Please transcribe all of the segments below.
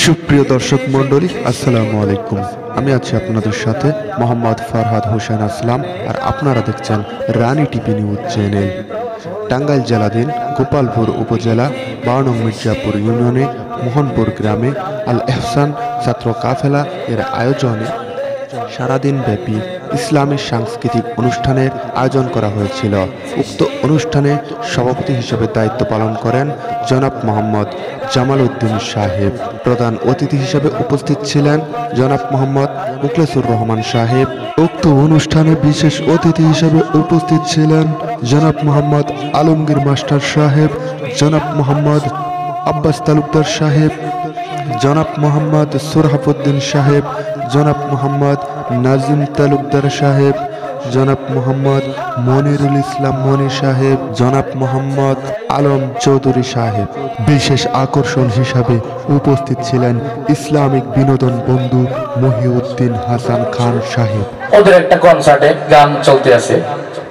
সুপ্রিয় দর্শক মণ্ডলী, আসসালামু আলাইকুম। আমি আছি আপনাদের সাথে মোহাম্মদ ফরহাদ হোসেন আসলাম, আর আপনারা দেখছেন Rani TV news channel. Tangail জেলাধীন গোপালপুর উপজেলা 12 নং মির্জাপুর ইউনিয়নে মোহনপুর গ্রামে আল এহসান ছাত্র কাফেলা এর আয়োজনে সারাদিন ব্যাপী ইসলামী সাংস্কৃতিক অনুষ্ঠানের আয়োজন করা হয়েছিল। উক্ত অনুষ্ঠানে সভাপতি হিসেবে দায়িত্ব পালন করেন জনাব মোহাম্মদ জামাল উদ্দিন সাহেব। প্রধান অতিথি হিসেবে উপস্থিত ছিলেন জনাব মোহাম্মদ মুখলেসুর রহমান সাহেব। উক্ত অনুষ্ঠানে বিশেষ অতিথি হিসেবে উপস্থিত ছিলেন জনাব মোহাম্মদ আলমগীর মাস্টার সাহেব, জনাব মোহাম্মদ আব্বাস তালুকদার সাহেব, জনাব মোহাম্মদ সুরহাফুদ্দিন সাহেব, জনাব মোহাম্মদ নাজিম তালুকদার সাহেব, জনাব মোহাম্মদ মনিরুল ইসলাম মনি সাহেব, জনাব মোহাম্মদ আলম চৌধুরী সাহেব। বিশেষ আকর্ষণ হিসাবে উপস্থিত ছিলেন ইসলামিক বিনোদন বন্ধু মহিউদ্দিন হাসান খান সাহেব। ওদের একটা কনসার্টে গান চলতে আছে,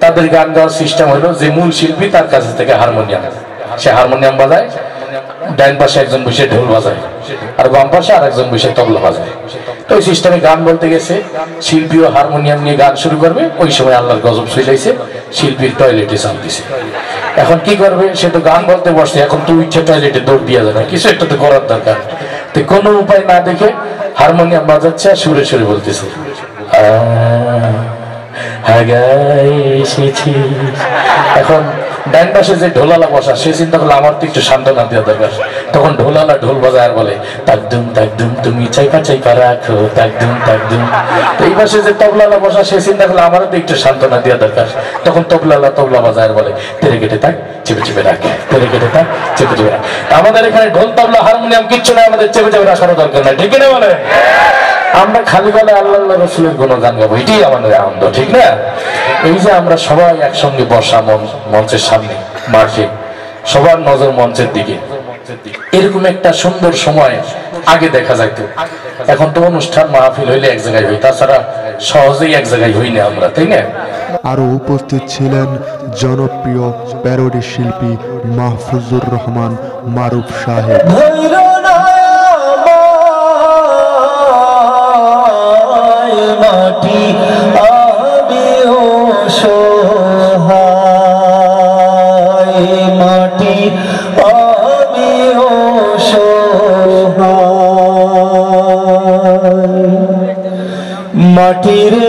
তাদের গান গাওয়ার সিস্টেম হলো যে মূল শিল্পী তার কাছে থেকে হারমোনিয়াম, সে হারমোনিয়াম বাজায়, ডাইন পাশে একজন বসে ঢোল বাজায় আর বাম পাশে আর একজন বসে তবলা বাজায়। তো ওই সিস্টেমে গান বলতে গেছে, শিল্পীও হারমোনিয়াম নিয়ে গান শুরু করবে। ওই সময় আল্লাহর গজব চলাইছে, শিল্পীর টয়লেটে চালতেছে। এখন কি করবে, সে তো গান বলতে বসছে, এখন তো ইচ্ছে টয়লেটে দৌড় দিয়ে যাবে, কিছু একটা তো করার দরকার। তো কোনো উপায় না দেখে হারমোনিয়াম বাজাচ্ছে আর সুরে সুরে বলতেছে, এখন ডাইন পাশে যে ঢোলালা বসা, সে চিন্তা করলো আমার তো একটু সান্ত্বনা দেওয়া দরকার। তখন ঢোলালা ঢোল বাজায় আর বলে, তাকদুম তাকদুম তুমি চাইপা চাইপা রাখো, তাকদুম তাকদুম। এই পাশে যে তবলালা বসা, সে চিন্তা করলো আমারও তো একটু সান্ত্বনা দেওয়া দরকার। তখন তবলালা তবলা বাজায় আর বলে, তেরে কেটে থাক চেপে চেপে রাখে, তেরে কেটে থাক চেপে চেপে রাখ। আমাদের এখানে ঢোল তবলা হারমোনিয়াম কিচ্ছু না, আমাদের চেপে চেপে রাখারও দরকার নাই, ঠিক না বলে? আমরা খালি বলে আল্লাহ রসুলের কোনো গান গাবো, এটাই আমাদের আনন্দ, ঠিক না? এই যে আমরা সবাই একসঙ্গে বসা মঞ্চের সামনে মাঠে, সবার নজর মঞ্চের দিকে, এরকম একটা সুন্দর সময় আগে দেখা যাইতো। এখন তো অনুষ্ঠান মাহফিল হইলে এক জায়গায় হই, তাছাড়া সহজেই এক জায়গায় হই না আমরা, তাই না? আরও উপস্থিত ছিলেন জনপ্রিয় প্যারোডি শিল্পী মাহফুজুর রহমান মারুফ সাহেব। মাটি আমিও সহায়, মাটি আমিও সহায়, মাটি রে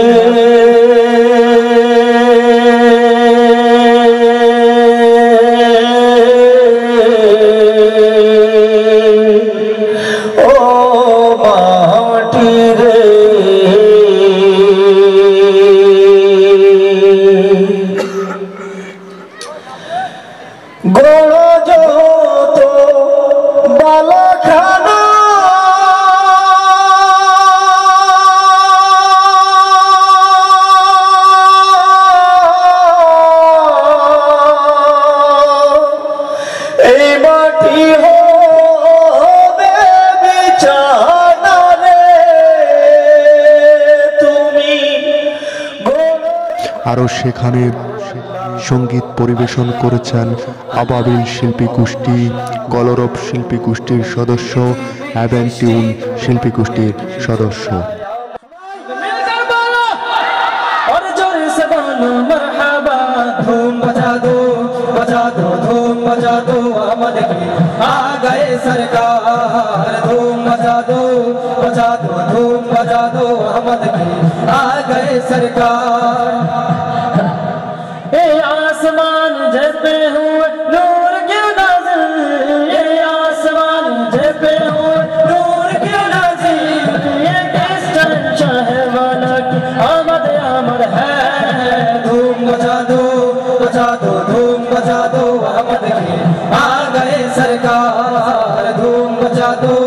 আরও সেখানে সঙ্গীত পরিবেশন করেছেন আবাবিল শিল্পী গোষ্ঠী, কলরব শিল্পী গোষ্ঠীর সদস্য, অ্যাভেন্টিউন শিল্পী গোষ্ঠীর সদস্য। सरकार ए आसमान जपे हुए नूर क्यों नाज़िल, ये आसमान जपे हुए नूर क्यों नाज़िल, ये किस शहर वाला की आमद आमद है। धूम मचा दो धूम मचा दो आमद की आ गए सरकार। धूम मचा दो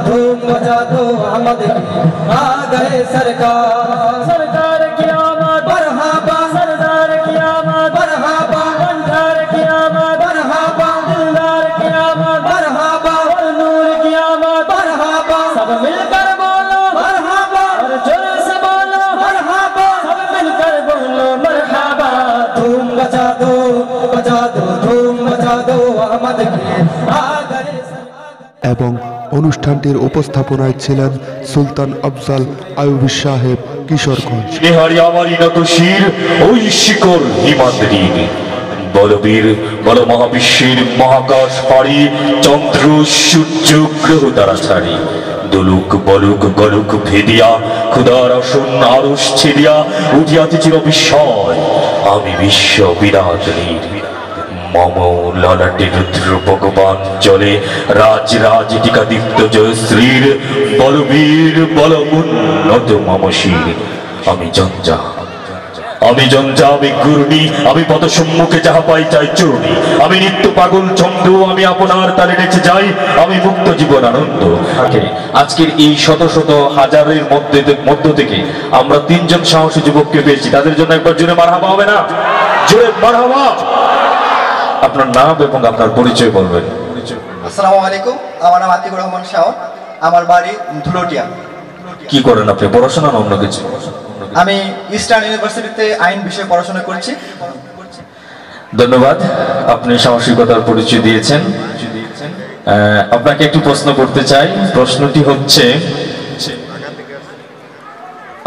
धूम मचा दो आमद की आ गए सरकार। सरकार की आमद मरहबा, सरदार की आमद मरहबा, बंधार की आमद मरहबा, दिलदार की आमद मरहबा, और नूर की आमद मरहबा। सब मिलकर बोलो मरहबा, और जोर से बोलो मरहबा, सब मिलकर बोलो मरहबा। धूम मचा दो धूम मचा दो आमद की आ गए। এবং অনুষ্ঠানটির উপস্থাপনায় ছিলেন সুলতান আফজাল আইয়ুবী সাহেব, কিশোরগঞ্জ। বিহারি আমারই নত শির ওই শিকড় হিমাদ্রির বলবীর বল মহাবিশ্বের মহাকাশ পাড়ি চন্দ্র সূর্য গ্রহ তারা ছাড়ি দলুক বলুক গলুক ভেদিয়া ক্ষুদার আসন আরস ছেদিয়া উঠিয়াতে চির বিস্ময় আমি বিশ্ব বিরাট নীর মম ললাটে রুদ্র ভগবান জলে রাজ রাজ টিকা দীপ্ত জয়শ্রীর বলবীর বল উন্নত মম শির আমি জঞ্জা আমি ঘূর্ণি আমি পদ সম্মুখে যাহা পাই চাই চূর্ণি আমি নিত্য পাগল ছন্দ আমি আপনার তালে নেচে যাই আমি মুক্ত জীবন আনন্দ। আজকের এই শত শত হাজারের মধ্য থেকে আমরা তিনজন সাহসী যুবককে পেয়েছি, তাদের জন্য একবার জোরে মারহাবা হবে না? জোরে মারহাবা। আপনার নাম এবং আপনার পরিচয় বলবেন। আসসালামু আলাইকুম, আমার নাম আতিকুর রহমান শাওন, আমার বাড়ি ধুলটিয়া। কি করেন আপনি, পড়াশোনা না অন্য কিছু? আমি ইস্টার্ন ইউনিভার্সিটিতে আইন বিষয়ে পড়াশোনা করছি। ধন্যবাদ, আপনি সাহসিকতার পরিচয় দিয়েছেন। আপনাকে একটি প্রশ্ন করতে চাই। প্রশ্নটি হচ্ছে,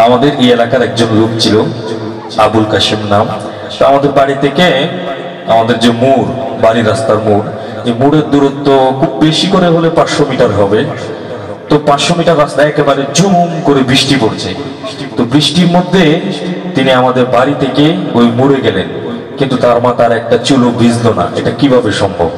আমাদের এই এলাকার একজন লোক ছিল আবুল কাশিম নাম। তো আমাদের বাড়ি থেকে আমাদের যে মোড়, বাড়ির রাস্তার মোড়, এই মোড়ের দূরত্ব খুব বেশি করে হলে 500 মিটার হবে। তো 500 মিটার রাস্তা একেবারে ঝুম করে বৃষ্টি পড়ছে। তো বৃষ্টির মধ্যে তিনি আমাদের বাড়ি থেকে ওই মোড়ে গেলেন, কিন্তু তার মাথার একটা চুলও ভিজলো না। এটা কিভাবে সম্ভব?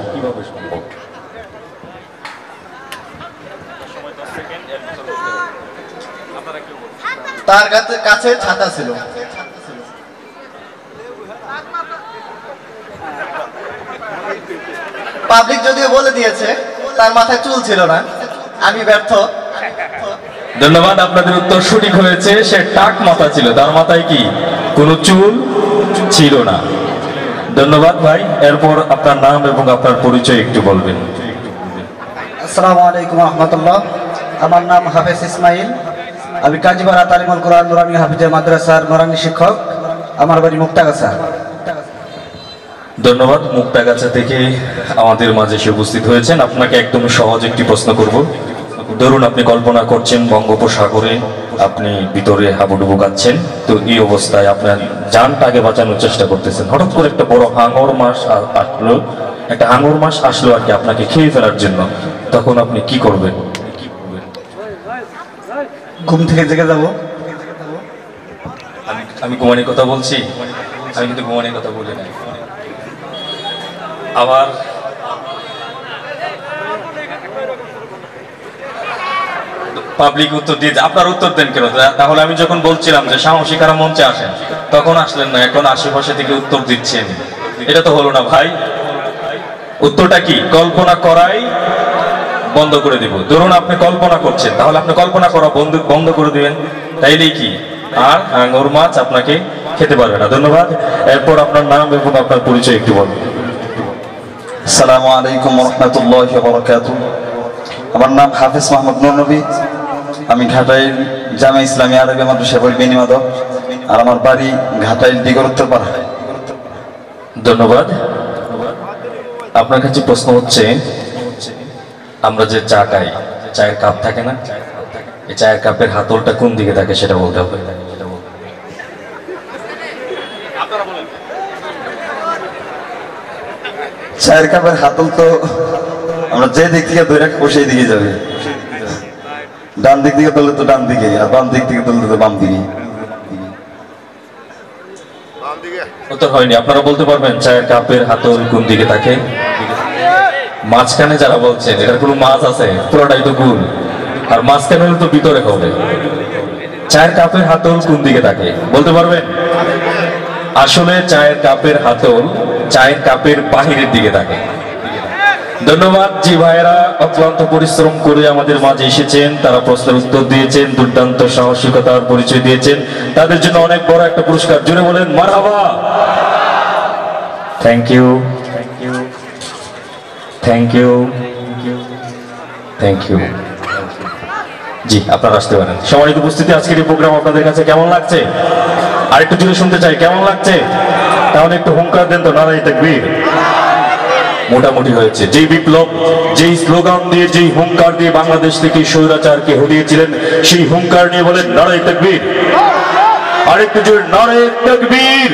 তার কাছে ছাতা ছিল। পাবলিক যদিও বলে দিয়েছে তার মাথায় চুল ছিল না, আমি ব্যর্থ। ধন্যবাদ, আপনাদের উত্তর সঠিক হয়েছে। সে টাক মাথা ছিল, তার মাথায় কি কোনো চুল ছিল না। ধন্যবাদ ভাই। এরপর আপনার নাম এবং আপনার পরিচয় একটু বলবেন। আসসালামু আলাইকুম রহমতুল্লাহ, আমার নাম হাফেজ ইসমাইল, আমি কাজীপাড়া তালিমুল কোরআন নুরানি হাফিজের মাদ্রাসার নুরানি শিক্ষক, আমার বাড়ি মুক্তাগাছা। ধন্যবাদ, মুক্তাগাছা থেকে আমাদের মাঝে এসে উপস্থিত হয়েছেন। আপনাকে একদম সহজ একটি প্রশ্ন করব। ধরুন আপনি কল্পনা করছেন বঙ্গোপসাগরে আপনি ভিতরে হাবুডুবু কাচ্ছেন, তো এই অবস্থায় আপনার জানটাকে বাঁচানোর চেষ্টা করতেছেন। হঠাৎ করে একটা বড় হাঙর মাছ আসলো আর কি আপনাকে খেয়ে ফেলার জন্য, তখন আপনি কি করবেন? ঘুম থেকে জেগে যাব। আমি ঘুমানির কথা বলছি, আমি কিন্তু ঘুমানির কথা বলি না। আবার পাবলিক উত্তর দিয়ে, আপনার উত্তর দেন কেন? তাহলে আমি যখন বলছিলাম যে সাহসিকারা মঞ্চে আসেন, তখন আসলেন না, এখন আশেপাশে থেকে উত্তর দিচ্ছেন। এটা তো হলো না ভাই। উত্তরটা কি? কল্পনা করাই বন্ধ করে দিব। ধরুন আপনি কল্পনা করছেন, তাহলে আপনি কল্পনা করা বন্ধ করে দিবেন, তাইলেই কি আর হাঙর মাছ আপনাকে খেতে পারবে না। ধন্যবাদ। এরপর আপনার নাম এবং আপনার পরিচয় একটু বলবেন। আসসালামু আলাইকুম রহমতুল্লাহি ওয়া বারাকাতুহু, আমার নাম হাফেজ মাহমুদ নূর নবী, আমি ঘাটাইল জামে ইসলামী আরবি মাদ্রাসা বেনিমাদক, আর আমার বাড়ি ঘাটাইল দিগর উত্তরপাড়া। ধন্যবাদ। আপনার কাছে প্রশ্ন হচ্ছে, আমরা যে চা খাই, চায়ের কাপ থাকে না, এই চায়ের কাপের হাতলটা কোন দিকে থাকে সেটা বলতে হবে। চায়ের কাপের হাতল তো আমরা যে দিক থেকে ধরে রাখবো সেই দিকে যাবে। ডান দিক থেকে তুললে তো ডান দিকে, আর বাম দিক থেকে তুললে তো বাম দিকে। উত্তর হয়নি। আপনারা বলতে পারবেন চায়ের কাপের হাতল কোন দিকে থাকে? মাঝখানে যারা বলছেন এটার কোনো মাছ আছে? পুরোটাই তো গুল, আর মাঝখানে হলে তো ভিতরে হবে। চায়ের কাপের হাতল কোন দিকে থাকে বলতে পারবেন? আসলে চায়ের কাপের হাতল চায়ের কাপের বাহিরের দিকে থাকে। ধন্যবাদ। জি ভাইয়েরা অক্লান্ত পরিশ্রম করে আমাদের মাঝে এসেছেন, তারা প্রশ্নের উত্তর দিয়েছেন, দুর্দান্ত সাহসিকতার পরিচয় দিয়েছেন, তাদের জন্য অনেক বড় একটা পুরস্কার। জুড়ে বলেন মারহাবা। Thank you, thank you, thank you. জি আপনারা আসতে পারেন। সম্মানিত উপস্থিতি, আজকের এই প্রোগ্রাম আপনাদের কাছে কেমন লাগছে? আরেকটু জুড়ে শুনতে চাই, কেমন লাগছে? তাহলে একটু হুঙ্কার দেন তো, নারায়ে তাকবীর। মোটামুটি হয়েছে। যেই বিপ্লব, যেই স্লোগান দিয়ে, যেই হুঙ্কার দিয়ে বাংলাদেশ থেকে স্বৈরাচারকে হটিয়েছিলেন, সেই হুঙ্কার নিয়ে বলেন নারায়ে তাকবীর। আরেকটু জোরে নারায়ে তাকবীর।